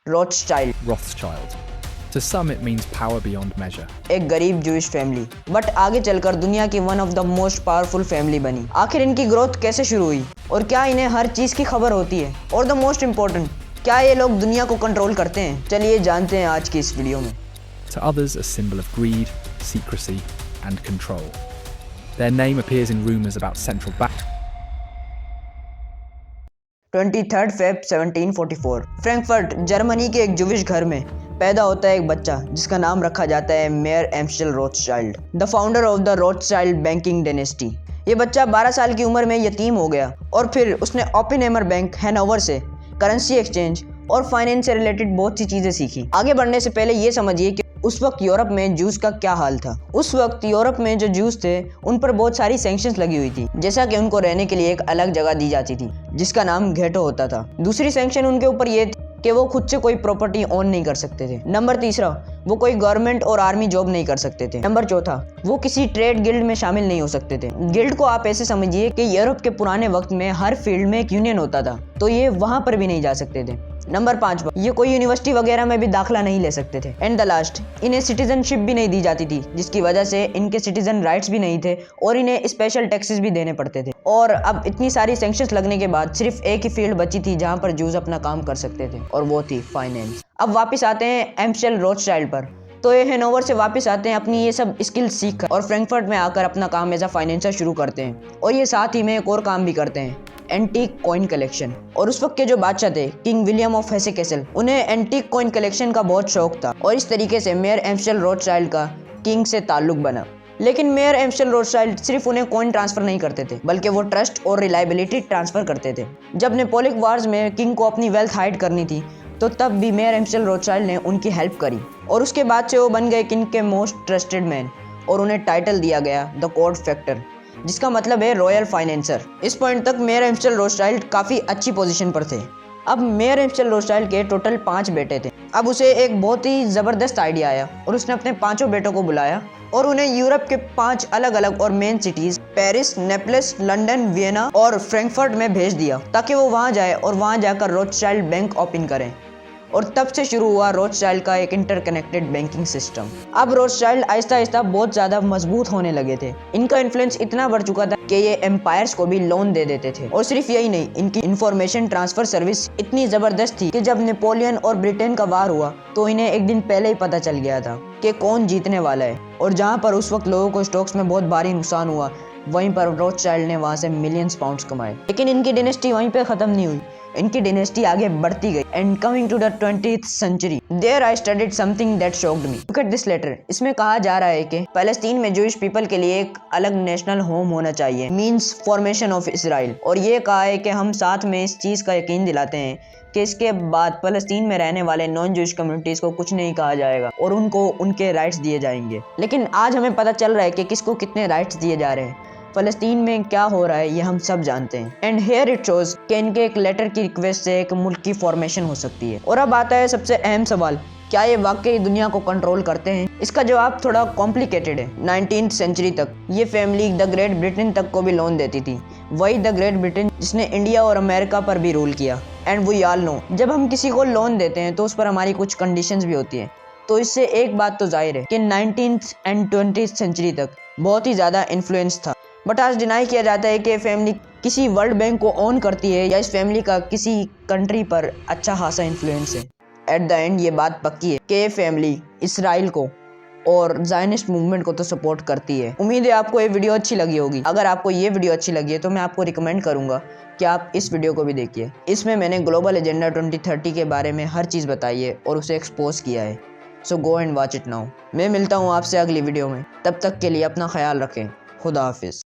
Rothschild. Rothschild. To some, it means power beyond measure. एक गरीब Jewish family, but आगे चलकर दुनिया की one of the most powerful family बनी। आखिर इनकी ग्रोथ कैसे शुरू हुई और क्या इन्हें हर चीज की खबर होती है, और द मोस्ट इम्पोर्टेंट, क्या ये लोग दुनिया को कंट्रोल करते हैं? चलिए जानते हैं आज की इस वीडियो में। To others, a symbol of greed, secrecy, and control. Their name appears in rumours about central bank. 23 Feb 1744 Frankfurt Germany के एक जूविश घर में पैदा होता है एक बच्चा जिसका नाम रखा जाता है Mayer Amschel Rothschild, the founder of the Rothschild banking dynasty. ये बच्चा 12 साल की उम्र में यतीम हो गया और फिर उसने ओपेनहेमर बैंक हैनोवर से करेंसी एक्सचेंज और फाइनेंस से रिलेटेड बहुत सी चीज़ें सीखी। आगे बढ़ने से पहले ये समझिए कि उस वक्त यूरोप में जूस का क्या हाल था। उस वक्त यूरोप में जो जूस थे उन पर बहुत सारी सैंक्शंस लगी हुई थी, जैसा कि उनको रहने के लिए एक अलग जगह दी जाती थी जिसका नाम घेटो होता था। दूसरी सैंक्शन उनके ऊपर ये थी कि वो खुद से कोई प्रॉपर्टी ओन नहीं कर सकते थे। नंबर तीसरा, वो कोई गवर्नमेंट और आर्मी जॉब नहीं कर सकते थे। नंबर चौथा, वो किसी ट्रेड गिल्ड में शामिल नहीं हो सकते थे। गिल्ड को आप ऐसे समझिए कि यूरोप के पुराने वक्त में हर फील्ड में एक यूनियन होता था, तो ये वहां पर भी नहीं जा सकते थे। नंबर 5, ये कोई यूनिवर्सिटी वगैरह में भी दाखिला नहीं ले सकते थे। एंड द लास्ट, इन्हें सिटीजनशिप भी नहीं दी जाती थी, जिसकी वजह से इनके सिटीजन राइट्स भी नहीं थे और इन्हें स्पेशल टैक्सेस भी देने पड़ते थे। और अब इतनी सारी सैंक्शंस लगने के बाद सिर्फ एक ही फील्ड बची थी जहां पर जूस अपना काम कर सकते थे, और वो थी फाइनेंस। अब वापस आते हैं एम्स्टेल रोथस्चाइल्ड पर। तो ये हैनोवर से वापस आते हैं अपनी ये सब स्किल्स सीख कर और फ्रैंकफर्ट में आकर अपना काम एज अ फाइनेंसर शुरू करते हैं, और ये साथ ही में एक और काम भी करते हैं, एंटीक कॉइन कलेक्शन। और उस वक्त के जो बादशाह थे किंग विलियम ऑफ हेसे कैसल, उन्हें एंटीक कॉइन कलेक्शन का बहुत शौक था, और इस तरीके से मेयर एम्स्टेल रोथस्चाइल्ड का किंग से ताल्लुक बना। लेकिन मेयर एम्स्टेल रोथस्चाइल्ड सिर्फ उन्हें कॉइन ट्रांसफर नहीं करते थे, बल्कि वो ट्रस्ट और रिलायबिलिटी ट्रांसफर करते थे। जब नेपोलियन वार्स में किंग को अपनी वेल्थ हाइड करनी थी, तो तब भी मेयर एम्स्टेल रोथस्चाइल्ड ने उनकी हेल्प करी, और उसके बाद से वो बन गए किंग के मोस्ट ट्रस्टेड मैन, और उन्हें टाइटल दिया गया द कोड फैक्टर, जिसका मतलब है रॉयल फाइनेंसर। इस पॉइंट तक मेयर एम्स्टेल रोथस्चाइल्ड काफ़ी अच्छी पोजीशन पर थे। अब मेयर एम्स्टेल रोथस्चाइल्ड के टोटल 5 बेटे थे। अब उसे एक बहुत ही ज़बरदस्त आइडिया आया, और उसने अपने 5 बेटों को बुलाया और उन्हें यूरोप के 5 अलग अलग और main cities Paris, Naples, London, Vienna और फ्रैंकफर्ट में भेज दिया, ताकि वो वहाँ जाए और वहाँ जाकर रोथस्चाइल्ड बैंक ओपन करें। और तब से शुरू हुआ रोथस्चाइल्ड का एक इंटरकनेक्टेड बैंकिंग सिस्टम। अब रोथस्चाइल्ड आहिस्ता आहिस्ता बहुत ज़्यादा मजबूत होने लगे थे। इनका इन्फ्लुएंस इतना बढ़ चुका था कि ये एम्पायर्स को भी लोन दे देते थे। और सिर्फ यही नहीं, इनकी इंफॉर्मेशन ट्रांसफर सर्विस इतनी ज़बरदस्त थी कि जब नेपोलियन और ब्रिटेन का वार हुआ तो इन्हें एक दिन पहले ही पता चल गया था कि कौन जीतने वाला है। और जहाँ पर उस वक्त लोगों को स्टॉक्स में बहुत भारी नुकसान हुआ, वहीं पर रोथस्चाइल्ड ने वहाँ से मिलियंस पाउंड्स कमाए। लेकिन इनकी डायनेस्टी वहीं पे ख़त्म नहीं हुई, इनकी डायनेस्टी आगे बढ़ती गई। And coming to the 20th century, there I studied something that shocked me. Look at this letter. इसमें कहा जा रहा है कि फ़लस्तीन में जूइश पीपल के लिए एक अलग नेशनल होम होना चाहिए, मींस फॉर्मेशन ऑफ इसराइल। और ये कहा है कि हम साथ में इस चीज़ का यकीन दिलाते हैं कि इसके बाद फ़लस्तीन में रहने वाले नॉन जूइश कम्युनिटीज़ को कुछ नहीं कहा जाएगा और उनको उनके राइट्स दिए जाएंगे। लेकिन आज हमें पता चल रहा है कि किसको कितने राइट्स दिए जा रहे हैं। फ़लस्तीन में क्या हो रहा है ये हम सब जानते हैं। एंड हेयर इट शोज कि इनके एक लेटर की रिक्वेस्ट से एक मुल्क की फॉर्मेशन हो सकती है। और अब आता है सबसे अहम सवाल, क्या ये वाकई दुनिया को कंट्रोल करते हैं? इसका जवाब थोड़ा कॉम्प्लिकेटेड है। 19th century तक ये फैमिली द ग्रेट ब्रिटेन तक को भी लोन देती थी, वही द ग्रेट ब्रिटेन जिसने इंडिया और अमेरिका पर भी रूल किया। एंड वी ऑल नो, जब हम किसी को लोन देते हैं तो उस पर हमारी कुछ कंडीशंस भी होती हैं। तो इससे एक बात तो जाहिर है कि 19th and 20th century तक बहुत ही ज़्यादा इन्फ्लुएंस था। बट आज डिनाई किया जाता है कि फैमिली किसी वर्ल्ड बैंक को ओन करती है या इस फैमिली का किसी कंट्री पर अच्छा खासा इन्फ्लुएंस है। एट द एंड ये बात पक्की है कि ये फैमिली इसराइल को और ज़ायनिस्ट मूवमेंट को तो सपोर्ट करती है। उम्मीद है आपको ये वीडियो अच्छी लगी होगी। अगर आपको ये वीडियो अच्छी लगी है तो मैं आपको रिकमेंड करूँगा कि आप इस वीडियो को भी देखिए। इसमें मैंने ग्लोबल एजेंडा 2030 के बारे में हर चीज़ बताई है और उसे एक्सपोज किया है। So go and watch it now. मैं मिलता हूँ आपसे अगली वीडियो में, तब तक के लिए अपना ख्याल रखें। खुदा हाफिज़।